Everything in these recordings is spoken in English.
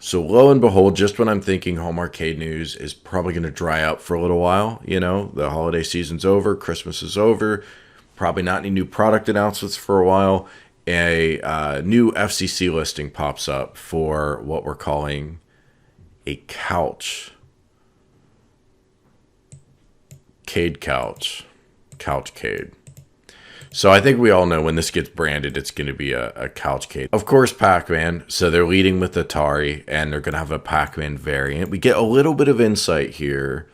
So lo and behold, just when I'm thinking home arcade news is probably going to dry up for a little while, the holiday season's over, Christmas is over, probably not any new product announcements for a while. A new FCC listing pops up for what we're calling a Couchcade Couchcade. So I think we all know when this gets branded, it's going to be a Couchcade. Of course, PacMan. So they're leading with Atari, and they're going to have a PacMan variant. We get a little bit of insight here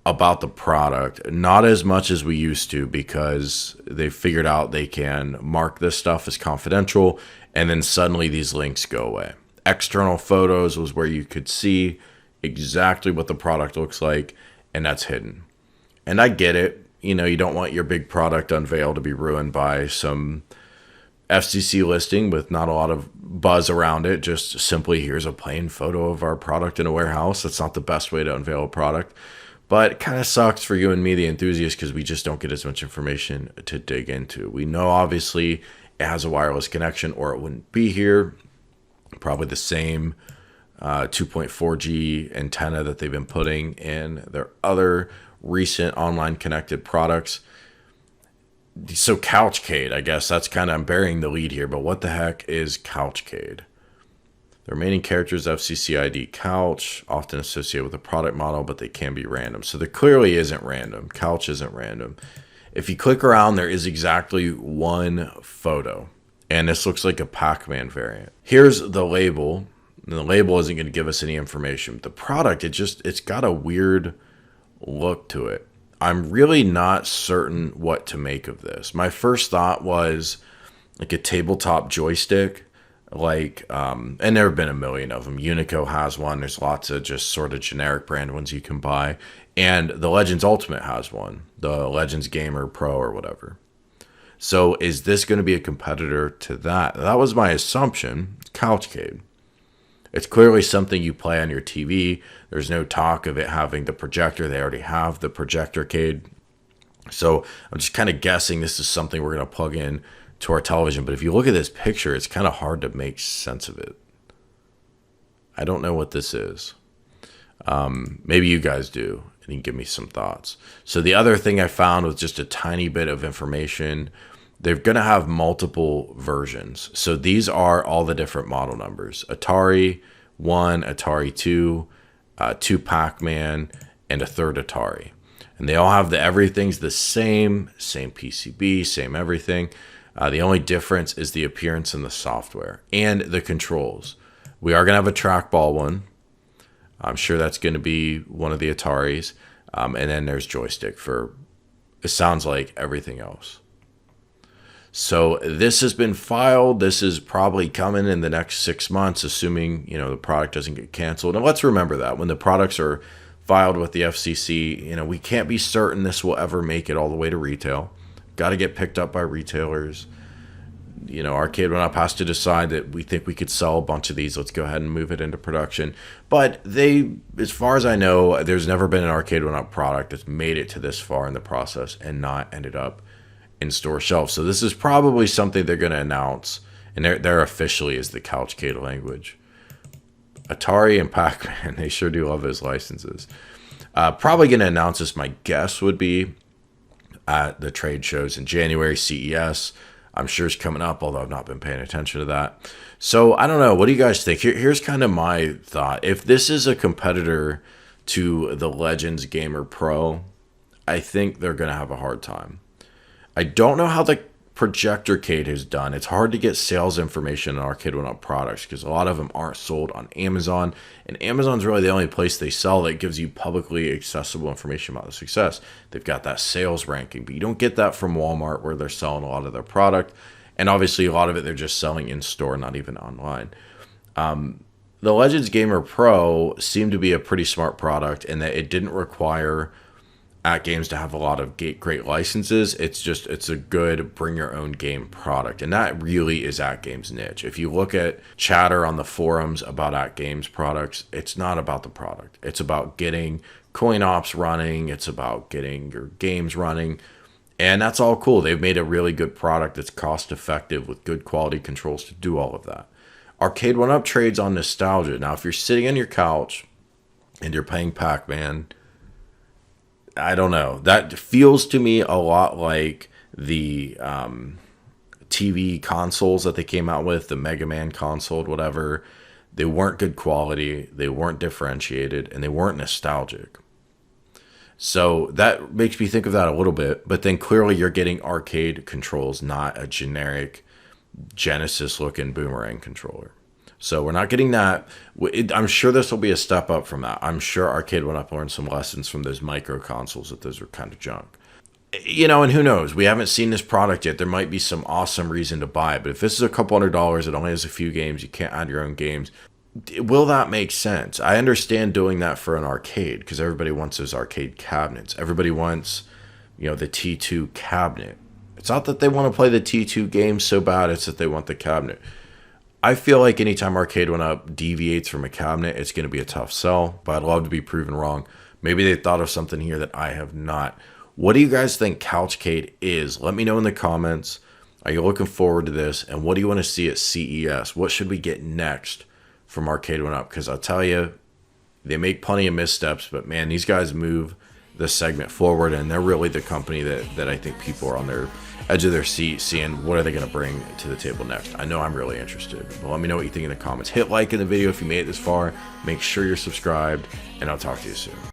about the product, not as much as we used to, because they figured out they can mark this stuff as confidential, and then suddenly these links go away. External photos was where you could see exactly what the product looks like, and that's hidden. And I get it. You don't want your big product unveiled to be ruined by some FCC listing with not a lot of buzz around it. Just simply, here's a plain photo of our product in a warehouse. That's not the best way to unveil a product. But it kind of sucks for you and me, the enthusiasts, because we just don't get as much information to dig into. We know, obviously, it has a wireless connection or it wouldn't be here. Probably the same 2.4G antenna that they've been putting in their other recent online connected products. So Couchcade, I guess that's kind of, I'm burying the lead here, but what the heck is Couchcade? The remaining characters, FCC ID Couch, often associated with a product model, but they can be random. So there clearly isn't random. Couch isn't random. If you click around, there is exactly one photo, and this looks like a PacMan variant. Here's the label, and the label isn't going to give us any information. The product, it's got a weird look to it. I'm really not certain what to make of this. My first thought was like a tabletop joystick, and there have been a million of them. Unico has one. There's lots of just sort of generic brand ones you can buy. And the Legends Ultimate has one, the Legends Gamer Pro or whatever. So is this going to be a competitor to that? That was my assumption. Couchcade. It's clearly something you play on your TV. There's no talk of it having the projector. They already have the Projectorcade. So I'm just kind of guessing this is something we're going to plug in to our television. But if you look at this picture, it's kind of hard to make sense of it. I don't know what this is. Maybe you guys do, and you can give me some thoughts. So the other thing I found was just a tiny bit of information. They're going to have multiple versions. So these are all the different model numbers. Atari 1, Atari 2, 2 PacMan, and a third Atari. And they all have everything's the same PCB, same everything. The only difference is the appearance in the software and the controls. We are going to have a trackball one. I'm sure that's going to be one of the Ataris. And then there's joystick for, it sounds like, everything else. So this has been filed. This is probably coming in the next 6 months, assuming, the product doesn't get canceled. And let's remember that when the products are filed with the FCC, we can't be certain this will ever make it all the way to retail. Got to get picked up by retailers. Arcade1up has to decide that we think we could sell a bunch of these. Let's go ahead and move it into production. But as far as I know, there's never been an Arcade1up product that's made it to this far in the process and not ended up in store shelves. So this is probably something they're going to announce, and they're officially is the Couchcade language. Atari and PacMan, they sure do love those licenses. Probably going to announce this, my guess would be at the trade shows in January. CES, I'm sure, is coming up, although I've not been paying attention to that. So I don't know. What do you guys think? Here's kind of my thought. If this is a competitor to the Legends Gamer Pro, I think they're going to have a hard time. I don't know how the Projectorcade has done. It's hard to get sales information on Arcade1up products because a lot of them aren't sold on Amazon, and Amazon's really the only place they sell that gives you publicly accessible information about the success. They've got that sales ranking, but you don't get that from Walmart where they're selling a lot of their product, and obviously a lot of it they're just selling in store, not even online. The Legends Gamer Pro seemed to be a pretty smart product in that it didn't require AtGames to have a lot of great licenses. It's a good bring your own game product, and that really is AtGames' niche. If you look at chatter on the forums about AtGames products, it's not about the product. It's about getting coin ops running. It's about getting your games running, and that's all cool. They've made a really good product that's cost effective with good quality controls to do all of that. Arcade1up trades on nostalgia. Now, if you're sitting on your couch and you're playing Pac-Man, I don't know. That feels to me a lot like the TV consoles that they came out with, the Mega Man console, whatever. They weren't good quality, they weren't differentiated, and they weren't nostalgic. So that makes me think of that a little bit. But then clearly you're getting arcade controls, not a generic Genesis looking boomerang controller. So we're not getting that. I'm sure this will be a step up from that. I'm sure Arcade1up learned some lessons from those micro consoles, that those were kind of junk. You know, and who knows? We haven't seen this product yet. There might be some awesome reason to buy it. But if this is a couple $100, it only has a few games, you can't add your own games. Will that make sense? I understand doing that for an arcade because everybody wants those arcade cabinets. Everybody wants, the T2 cabinet. It's not that they want to play the T2 game so bad, it's that they want the cabinet. I feel like anytime Arcade1up deviates from a cabinet, it's going to be a tough sell, but I'd love to be proven wrong. Maybe they thought of something here that I have not. What do you guys think Couchcade is? Let me know in the comments. Are you looking forward to this? And what do you want to see at CES? What should we get next from Arcade1up? Because I'll tell you, they make plenty of missteps, but man, these guys move this segment forward, and they're really the company that I think people are on their edge of their seat seeing what are they going to bring to the table next. I know I'm really interested, but let me know what you think in the comments. Hit like in the video if you made it this far. Make sure you're subscribed, and I'll talk to you soon.